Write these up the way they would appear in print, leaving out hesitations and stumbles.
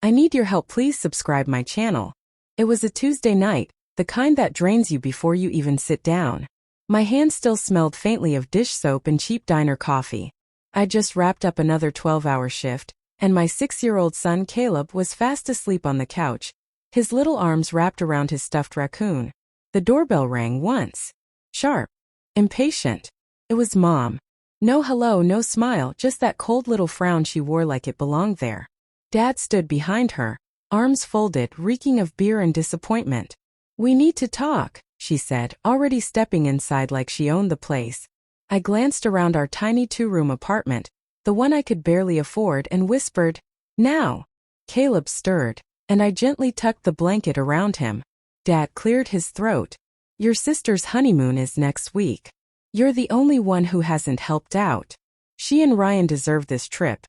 I need your help, please subscribe my channel. It was a Tuesday night, the kind that drains you before you even sit down. My hands still smelled faintly of dish soap and cheap diner coffee. I just wrapped up another 12-hour shift, and my 6-year-old son Caleb was fast asleep on the couch, his little arms wrapped around his stuffed raccoon. The doorbell rang once. Sharp. Impatient. It was Mom. No hello, no smile, just that cold little frown she wore like it belonged there. Dad stood behind her, arms folded, reeking of beer and disappointment. "We need to talk," she said, already stepping inside like she owned the place. I glanced around our tiny 2-room apartment, the one I could barely afford, and whispered, "Now." Caleb stirred, and I gently tucked the blanket around him. Dad cleared his throat. "Your sister's honeymoon is next week. You're the only one who hasn't helped out. She and Ryan deserve this trip.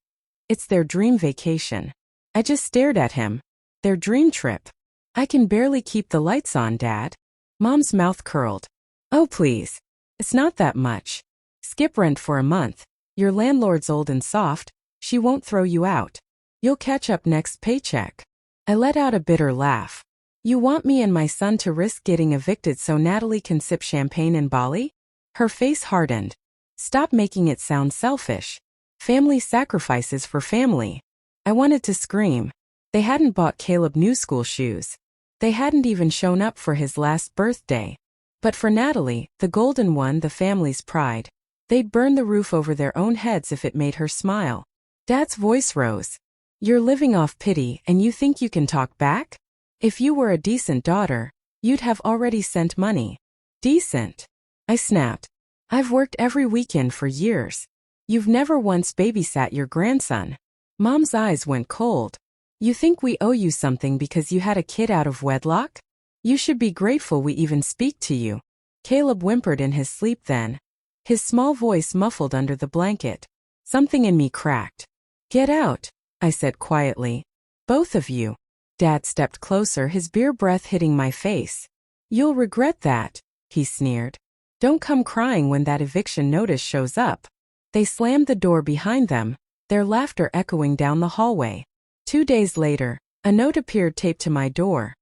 It's their dream vacation." I just stared at him. Their dream trip? "I can barely keep the lights on, Dad." Mom's mouth curled. "Oh, please. It's not that much. Skip rent for a month. Your landlord's old and soft. She won't throw you out. You'll catch up next paycheck." I let out a bitter laugh. "You want me and my son to risk getting evicted so Natalie can sip champagne in Bali?" Her face hardened. "Stop making it sound selfish. Family sacrifices for family." I wanted to scream. They hadn't bought Caleb new school shoes. They hadn't even shown up for his last birthday. But for Natalie, the golden one, the family's pride, they'd burn the roof over their own heads if it made her smile. Dad's voice rose. "You're living off pity and you think you can talk back? If you were a decent daughter, you'd have already sent money." "Decent?" I snapped. "I've worked every weekend for years. You've never once babysat your grandson." Mom's eyes went cold. "You think we owe you something because you had a kid out of wedlock? You should be grateful we even speak to you." Caleb whimpered in his sleep then, his small voice muffled under the blanket. Something in me cracked. "Get out," I said quietly. "Both of you." Dad stepped closer, his beer breath hitting my face. "You'll regret that," he sneered. "Don't come crying when that eviction notice shows up." They slammed the door behind them, their laughter echoing down the hallway. 2 days later, a note appeared taped to my door.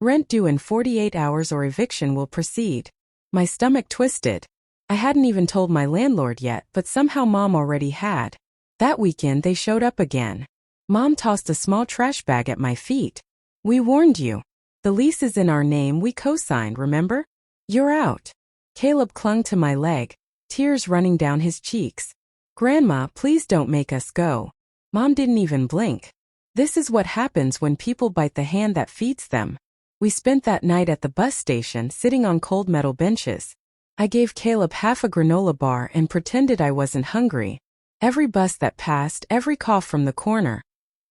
"Rent due in 48 hours or eviction will proceed." My stomach twisted. I hadn't even told my landlord yet, but somehow Mom already had. That weekend they showed up again. Mom tossed a small trash bag at my feet. "We warned you. The lease is in our name, we co-signed, remember? You're out." Caleb clung to my leg, tears running down his cheeks. "Grandma, please don't make us go." Mom didn't even blink. This is what happens when people bite the hand that feeds them. We spent that night at the bus station sitting on cold metal benches. I gave Caleb half a granola bar and pretended I wasn't hungry. Every bus that passed, every cough from the corner.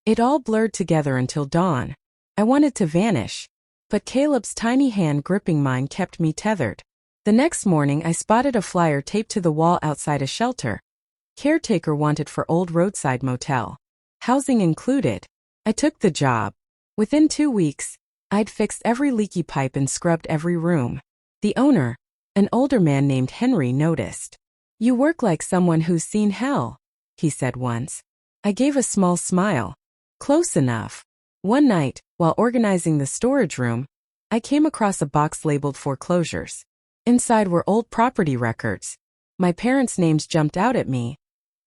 It all blurred together until dawn. I wanted to vanish. But Caleb's tiny hand gripping mine kept me tethered. The next morning I spotted a flyer taped to the wall outside a shelter. Caretaker wanted for old roadside motel. Housing included. I took the job. Within 2 weeks, I'd fixed every leaky pipe and scrubbed every room. The owner, an older man named Henry, noticed. "You work like someone who's seen hell," he said once. I gave a small smile. Close enough. One night, while organizing the storage room, I came across a box labeled foreclosures. Inside were old property records. My parents' names jumped out at me.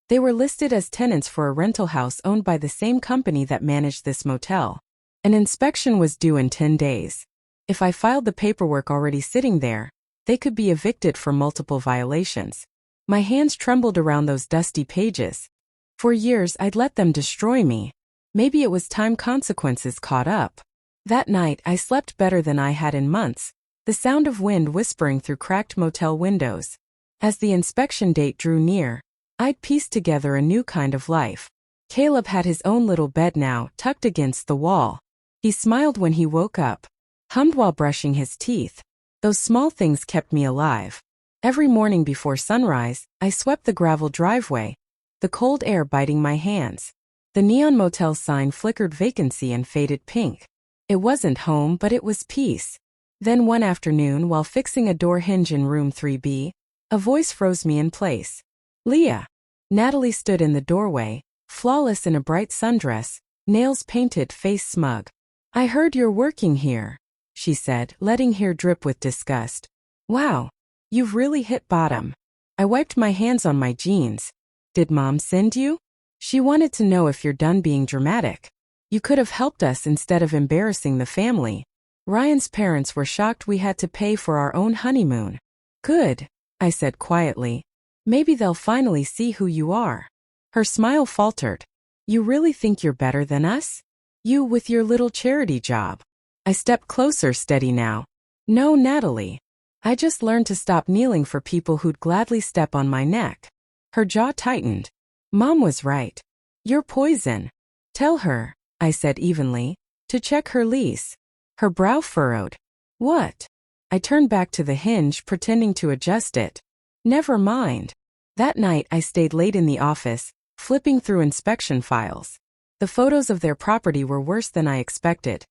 They were listed as tenants for a rental house owned by the same company that managed this motel. An inspection was due in 10 days. If I filed the paperwork already sitting there, they could be evicted for multiple violations. My hands trembled around those dusty pages. For years I'd let them destroy me. Maybe it was time consequences caught up. That night I slept better than I had in months, the sound of wind whispering through cracked motel windows. As the inspection date drew near, I'd pieced together a new kind of life. Caleb had his own little bed now, tucked against the wall. He smiled when he woke up, hummed while brushing his teeth. Those small things kept me alive. Every morning before sunrise, I swept the gravel driveway, the cold air biting my hands. The neon motel sign flickered vacancy and faded pink. It wasn't home, but it was peace. Then one afternoon, while fixing a door hinge in room 3B, a voice froze me in place. "Leah." Natalie stood in the doorway, flawless in a bright sundress, nails painted, face smug. I heard you're working here, she said, letting hair drip with disgust. Wow. You've really hit bottom. I wiped my hands on my jeans. Did Mom send you? She wanted to know if you're done being dramatic. You could have helped us instead of embarrassing the family. Ryan's parents were shocked we had to pay for our own honeymoon. Good, I said quietly. Maybe they'll finally see who you are. Her smile faltered. You really think you're better than us? You with your little charity job. I stepped closer, steady now. No, Natalie. I just learned to stop kneeling for people who'd gladly step on my neck. Her jaw tightened. Mom was right. You're poison. Tell her, I said evenly, to check her lease. Her brow furrowed. What? I turned back to the hinge, pretending to adjust it. Never mind. That night I stayed late in the office, flipping through inspection files. The photos of their property were worse than I expected.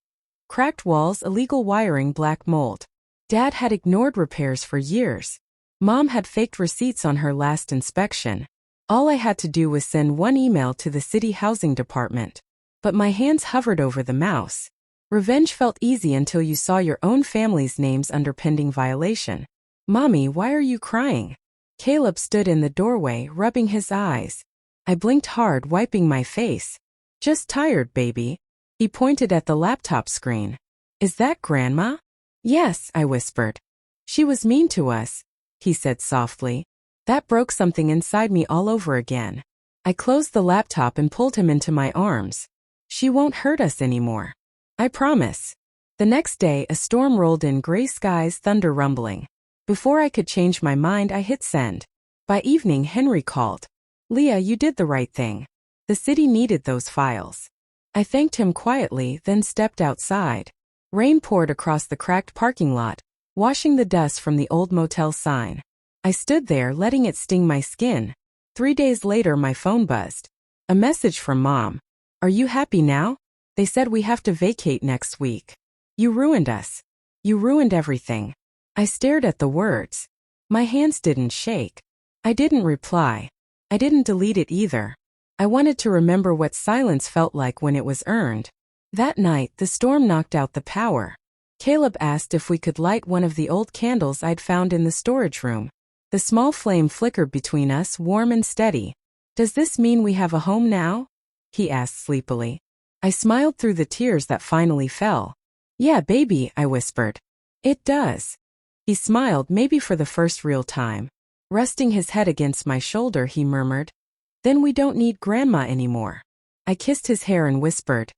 Cracked walls, illegal wiring, black mold. Dad had ignored repairs for years. Mom had faked receipts on her last inspection. All I had to do was send one email to the city housing department. But my hands hovered over the mouse. Revenge felt easy until you saw your own family's names under pending violation. Mommy, why are you crying? Caleb stood in the doorway, rubbing his eyes. I blinked hard, wiping my face. Just tired, baby. He pointed at the laptop screen. Is that Grandma? Yes, I whispered. She was mean to us, he said softly. That broke something inside me all over again. I closed the laptop and pulled him into my arms. She won't hurt us anymore. I promise. The next day, a storm rolled in, gray skies, thunder rumbling. Before I could change my mind, I hit send. By evening, Henry called. Leah, you did the right thing. The city needed those files. I thanked him quietly, then stepped outside. Rain poured across the cracked parking lot, washing the dust from the old motel sign. I stood there, letting it sting my skin. 3 days later, my phone buzzed. A message from Mom. Are you happy now? They said we have to vacate next week. You ruined us. You ruined everything. I stared at the words. My hands didn't shake. I didn't reply. I didn't delete it either. I wanted to remember what silence felt like when it was earned. That night, the storm knocked out the power. Caleb asked if we could light one of the old candles I'd found in the storage room. The small flame flickered between us, warm and steady. Does this mean we have a home now? He asked sleepily. I smiled through the tears that finally fell. Yeah, baby, I whispered. It does. He smiled, maybe for the first real time. Resting his head against my shoulder, he murmured, Then we don't need Grandma anymore. I kissed his hair and whispered,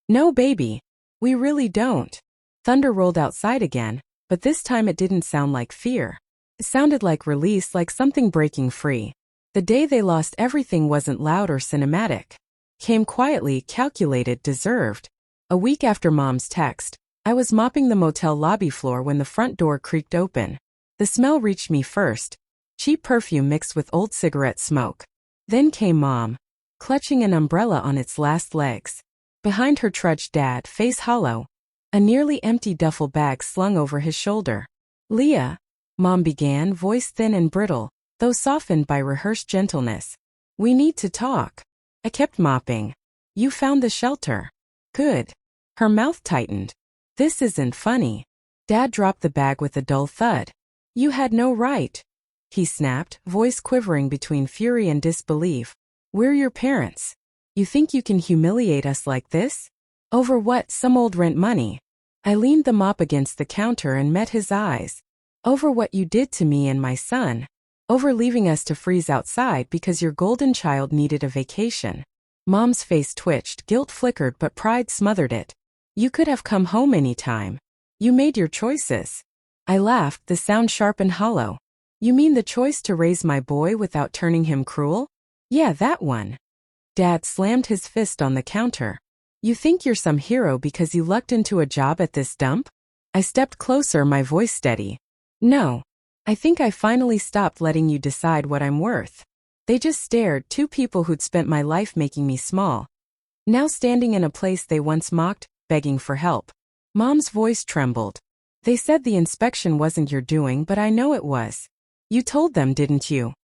No, baby. We really don't. Thunder rolled outside again, but this time it didn't sound like fear. It sounded like release, like something breaking free. The day they lost everything wasn't loud or cinematic. Came quietly, calculated, deserved. A week after Mom's text, I was mopping the motel lobby floor when the front door creaked open. The smell reached me first. Cheap perfume mixed with old cigarette smoke. Then came Mom, clutching an umbrella on its last legs. Behind her trudged Dad, face hollow, a nearly empty duffel bag slung over his shoulder. Leah, Mom began, voice thin and brittle, though softened by rehearsed gentleness. We need to talk. I kept mopping. You found the shelter. Good. Her mouth tightened. This isn't funny. Dad dropped the bag with a dull thud. You had no right. He snapped, voice quivering between fury and disbelief. We're your parents. You think you can humiliate us like this? Over what, some old rent money? I leaned the mop against the counter and met his eyes. Over what you did to me and my son. Over leaving us to freeze outside because your golden child needed a vacation. Mom's face twitched, guilt flickered, but pride smothered it. You could have come home any time. You made your choices. I laughed, the sound sharp and hollow. You mean the choice to raise my boy without turning him cruel? Yeah, that one. Dad slammed his fist on the counter. You think you're some hero because you lucked into a job at this dump? I stepped closer, my voice steady. No. I think I finally stopped letting you decide what I'm worth. They just stared, two people who'd spent my life making me small. Now standing in a place they once mocked, begging for help. Mom's voice trembled. They said the inspection wasn't your doing, but I know it was. You told them, didn't you?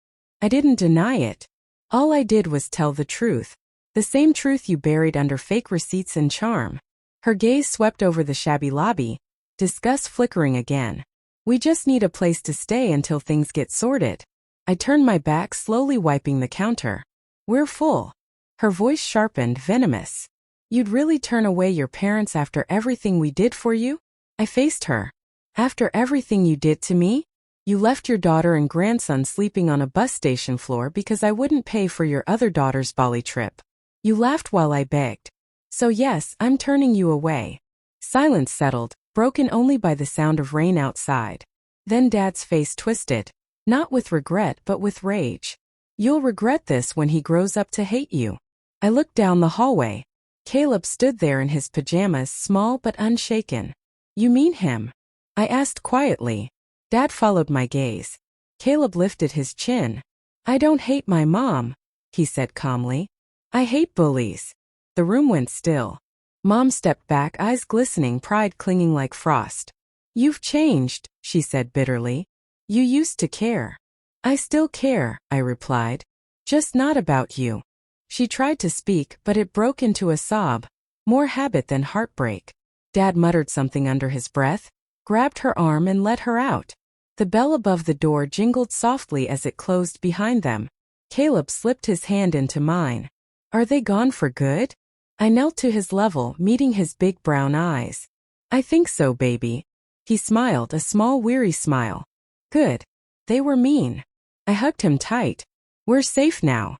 I didn't deny it. All I did was tell the truth. The same truth you buried under fake receipts and charm. Her gaze swept over the shabby lobby, disgust flickering again. We just need a place to stay until things get sorted. I turned my back, slowly wiping the counter. We're full. Her voice sharpened, venomous. You'd really turn away your parents after everything we did for you? I faced her. After everything you did to me? You left your daughter and grandson sleeping on a bus station floor because I wouldn't pay for your other daughter's Bali trip. You laughed while I begged. So yes, I'm turning you away. Silence settled, broken only by the sound of rain outside. Then Dad's face twisted. Not with regret but with rage. You'll regret this when he grows up to hate you. I looked down the hallway. Caleb stood there in his pajamas, small but unshaken. You mean him? I asked quietly. Dad followed my gaze. Caleb lifted his chin. I don't hate my mom, he said calmly. I hate bullies. The room went still. Mom stepped back, eyes glistening, pride clinging like frost. You've changed, she said bitterly. You used to care. I still care, I replied. Just not about you. She tried to speak, but it broke into a sob. More habit than heartbreak. Dad muttered something under his breath, grabbed her arm and let her out. The bell above the door jingled softly as it closed behind them. Caleb slipped his hand into mine. Are they gone for good? I knelt to his level, meeting his big brown eyes. I think so, baby. He smiled, a small weary smile. Good. They were mean. I hugged him tight. We're safe now.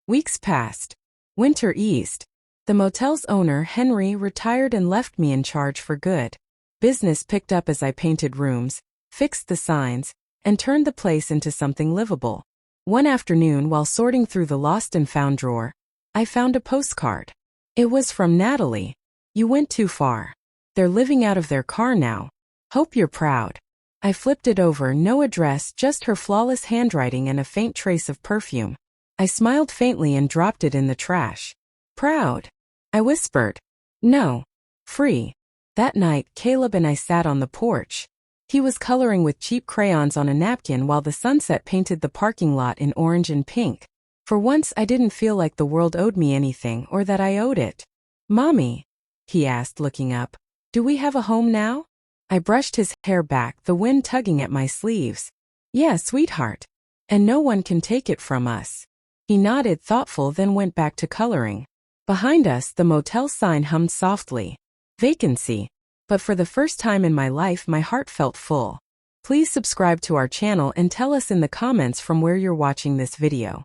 Weeks passed. Winter eased. The motel's owner, Henry, retired and left me in charge for good. Business picked up as I painted rooms, fixed the signs, and turned the place into something livable. One afternoon, while sorting through the lost and found drawer, I found a postcard. It was from Natalie. You went too far. They're living out of their car now. Hope you're proud. I flipped it over, no address, just her flawless handwriting and a faint trace of perfume. I smiled faintly and dropped it in the trash. Proud? I whispered. No. Free. That night, Caleb and I sat on the porch. He was coloring with cheap crayons on a napkin while the sunset painted the parking lot in orange and pink. For once, I didn't feel like the world owed me anything or that I owed it. Mommy, he asked, looking up, do we have a home now? I brushed his hair back, the wind tugging at my sleeves. Yeah, sweetheart. And no one can take it from us. He nodded, thoughtful, then went back to coloring. Behind us, the motel sign hummed softly. Vacancy. But for the first time in my life, my heart felt full. Please subscribe to our channel and tell us in the comments from where you're watching this video.